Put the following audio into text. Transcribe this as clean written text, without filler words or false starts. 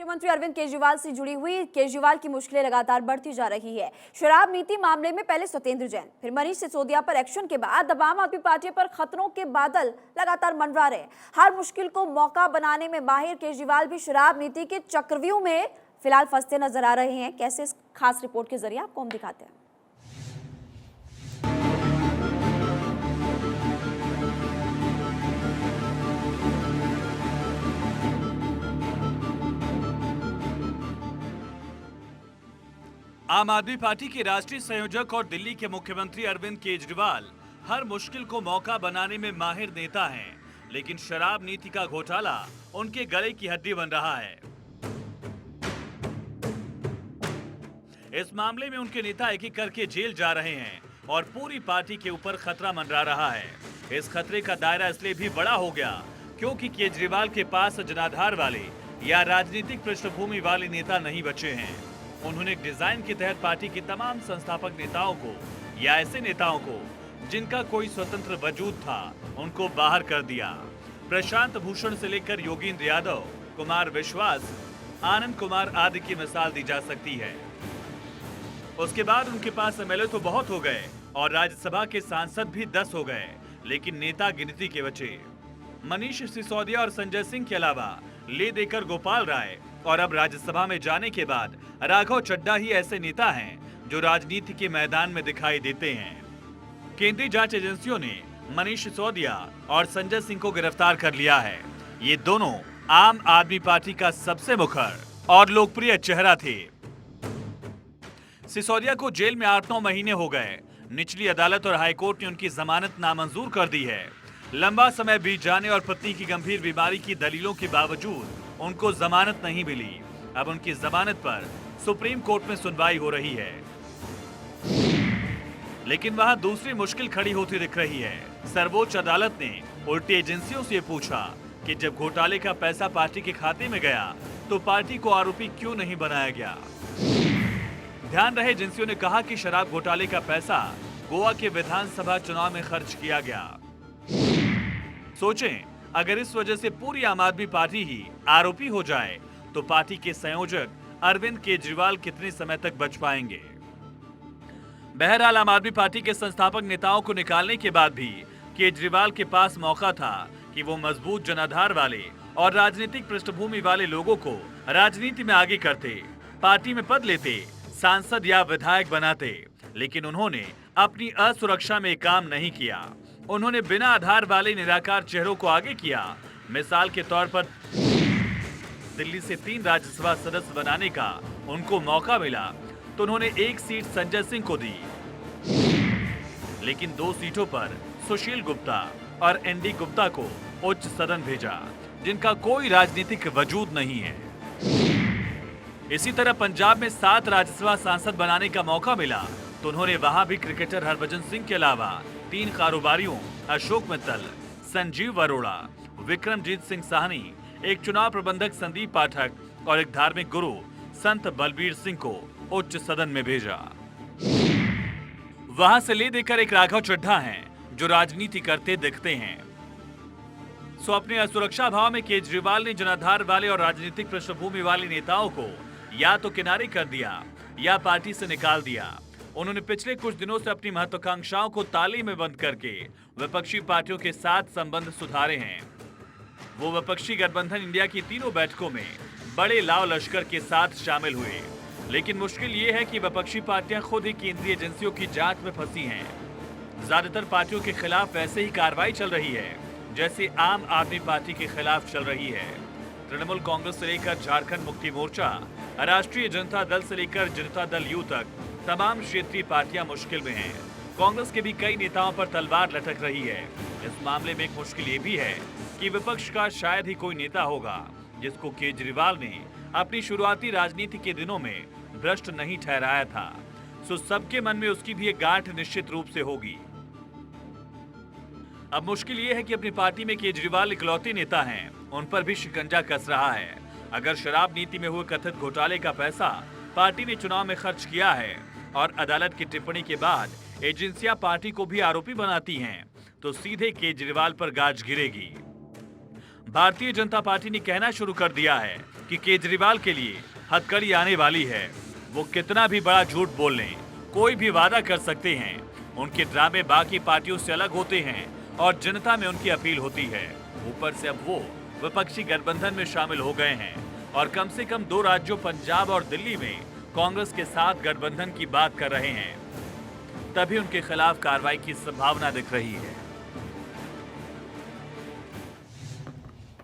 मुख्यमंत्री अरविंद केजरीवाल से जुड़ी हुई केजरीवाल की मुश्किलें लगातार बढ़ती जा रही है। शराब नीति मामले में पहले सत्येंद्र जैन, फिर मनीष सिसोदिया पर एक्शन के बाद अब आम आदमी पार्टी पर खतरों के बादल लगातार मंडरा रहे। हर मुश्किल को मौका बनाने में माहिर केजरीवाल भी शराब नीति के चक्रव्यूह में फिलहाल फंसते नजर आ रहे हैं। कैसे, इस खास रिपोर्ट के जरिए आपको हम दिखाते हैं। आम आदमी पार्टी के राष्ट्रीय संयोजक और दिल्ली के मुख्यमंत्री अरविंद केजरीवाल हर मुश्किल को मौका बनाने में माहिर नेता हैं, लेकिन शराब नीति का घोटाला उनके गले की हड्डी बन रहा है। इस मामले में उनके नेता एक एक करके जेल जा रहे हैं और पूरी पार्टी के ऊपर खतरा मंडरा रहा है। इस खतरे का दायरा इसलिए भी बड़ा हो गया क्योंकि केजरीवाल के पास जनाधार वाले या राजनीतिक पृष्ठभूमि वाले नेता नहीं बचे हैं। उन्होंने डिजाइन के तहत पार्टी के तमाम संस्थापक नेताओं को या ऐसे नेताओं को जिनका कोई स्वतंत्र वजूद था, उनको बाहर कर दिया। प्रशांत भूषण से लेकर योगेंद्र यादव, कुमार विश्वास, आनंद कुमार आदि की मिसाल दी जा सकती है। उसके बाद उनके पास एमएलए तो बहुत हो गए और राज्यसभा के सांसद भी 10 हो गए, लेकिन नेता गिनती के बचे। मनीष सिसोदिया और संजय सिंह के अलावा ले देकर गोपाल राय और अब राज्यसभा में जाने के बाद राघव चड्ढा ही ऐसे नेता हैं जो राजनीति के मैदान में दिखाई देते हैं। केंद्रीय जांच एजेंसियों ने मनीष सिसोदिया और संजय सिंह को गिरफ्तार कर लिया है। ये दोनों आम आदमी पार्टी का सबसे मुखर और लोकप्रिय चेहरा थे। सिसोदिया को जेल में 8-9 महीने हो गए। निचली अदालत और हाईकोर्ट ने उनकी जमानत नामंजूर कर दी है। लंबा समय बीत जाने और पत्नी की गंभीर बीमारी की दलीलों के बावजूद उनको जमानत नहीं मिली। अब उनकी जमानत पर सुप्रीम कोर्ट में सुनवाई हो रही है, लेकिन वहां दूसरी मुश्किल खड़ी होती दिख रही है। सर्वोच्च अदालत ने उल्टी एजेंसियों से पूछा कि जब घोटाले का पैसा पार्टी के खाते में गया तो पार्टी को आरोपी क्यों नहीं बनाया गया। ध्यान रहे, एजेंसियों ने कहा कि शराब घोटाले का पैसा गोवा के विधानसभा चुनाव में खर्च किया गया। सोचें, अगर इस वजह से पूरी आम आदमी पार्टी ही आरोपी हो जाए तो पार्टी के संयोजक अरविंद केजरीवाल कितने समय तक बच पाएंगे। बहरहाल आम आदमी पार्टी के संस्थापक नेताओं को निकालने के बाद भी केजरीवाल के पास मौका था कि वो मजबूत जनाधार वाले और राजनीतिक पृष्ठभूमि वाले लोगों को राजनीति में आगे करते, पार्टी में पद लेते, सांसद या विधायक बनाते, लेकिन उन्होंने अपनी असुरक्षा में काम नहीं किया। उन्होंने बिना आधार वाले निराकार चेहरों को आगे किया। मिसाल के तौर पर दिल्ली से 3 राज्यसभा सदस्य बनाने का उनको मौका मिला तो उन्होंने 1 सीट संजय सिंह को दी, लेकिन 2 सीटों पर सुशील गुप्ता और एनडी गुप्ता को उच्च सदन भेजा, जिनका कोई राजनीतिक वजूद नहीं है। इसी तरह पंजाब में 7 राज्यसभा सांसद बनाने का मौका मिला तो उन्होंने वहां भी क्रिकेटर हरभजन सिंह के अलावा 3 कारोबारियों अशोक मित्तल, संजीव अरोड़ा, विक्रमजीत सिंह साहनी, एक चुनाव प्रबंधक संदीप पाठक और एक धार्मिक गुरु संत बलबीर सिंह को उच्च सदन में भेजा। वहां से ले देकर एक राघव चड्ढा हैं जो राजनीति करते दिखते हैं। सो अपने असुरक्षा भाव में केजरीवाल ने जनाधार वाले और राजनीतिक पृष्ठभूमि वाले नेताओं को या तो किनारे कर दिया या पार्टी से निकाल दिया। उन्होंने पिछले कुछ दिनों से अपनी महत्वाकांक्षाओं को ताले में बंद करके विपक्षी पार्टियों के साथ संबंध सुधारे हैं। वो विपक्षी गठबंधन इंडिया की 3 बैठकों में बड़े लाव लश्कर के साथ शामिल हुए, लेकिन मुश्किल ये है कि विपक्षी पार्टियां खुद ही केंद्रीय एजेंसियों की जांच में फंसी हैं। ज्यादातर पार्टियों के खिलाफ वैसे ही कार्रवाई चल रही है जैसे आम आदमी पार्टी के खिलाफ चल रही है। तृणमूल कांग्रेस से लेकर झारखंड मुक्ति मोर्चा, राष्ट्रीय जनता दल से लेकर जनता दल यू तक तमाम क्षेत्रीय पार्टियां मुश्किल में हैं। कांग्रेस के भी कई नेताओं पर तलवार लटक रही है। इस मामले में एक मुश्किल ये भी है कि विपक्ष का शायद ही कोई नेता होगा जिसको केजरीवाल ने अपनी शुरुआती राजनीति के दिनों में भ्रष्ट नहीं ठहराया था। सो सबके मन में उसकी भी एक गांठ निश्चित रूप से होगी। अब मुश्किल ये है कि अपनी पार्टी में केजरीवाल इकलौते नेता हैं, उन पर भी शिकंजा कस रहा है। अगर शराब नीति में हुए कथित घोटाले का पैसा पार्टी ने चुनाव में खर्च किया है और अदालत की टिप्पणी के बाद एजेंसियां पार्टी को भी आरोपी बनाती हैं, तो सीधे केजरीवाल पर गाज गिरेगी। भारतीय जनता पार्टी ने कहना शुरू कर दिया है कि केजरीवाल के लिए हथकड़ी आने वाली है। वो कितना भी बड़ा झूठ बोल लें, कोई भी वादा कर सकते हैं। उनके ड्रामे बाकी पार्टियों से अलग होते हैं और जनता में उनकी अपील होती है। ऊपर से अब वो विपक्षी गठबंधन में शामिल हो गए हैं और कम से कम 2 राज्यों पंजाब और दिल्ली में कांग्रेस के साथ गठबंधन की बात कर रहे हैं। तभी उनके खिलाफ कार्रवाई की संभावना दिख रही है।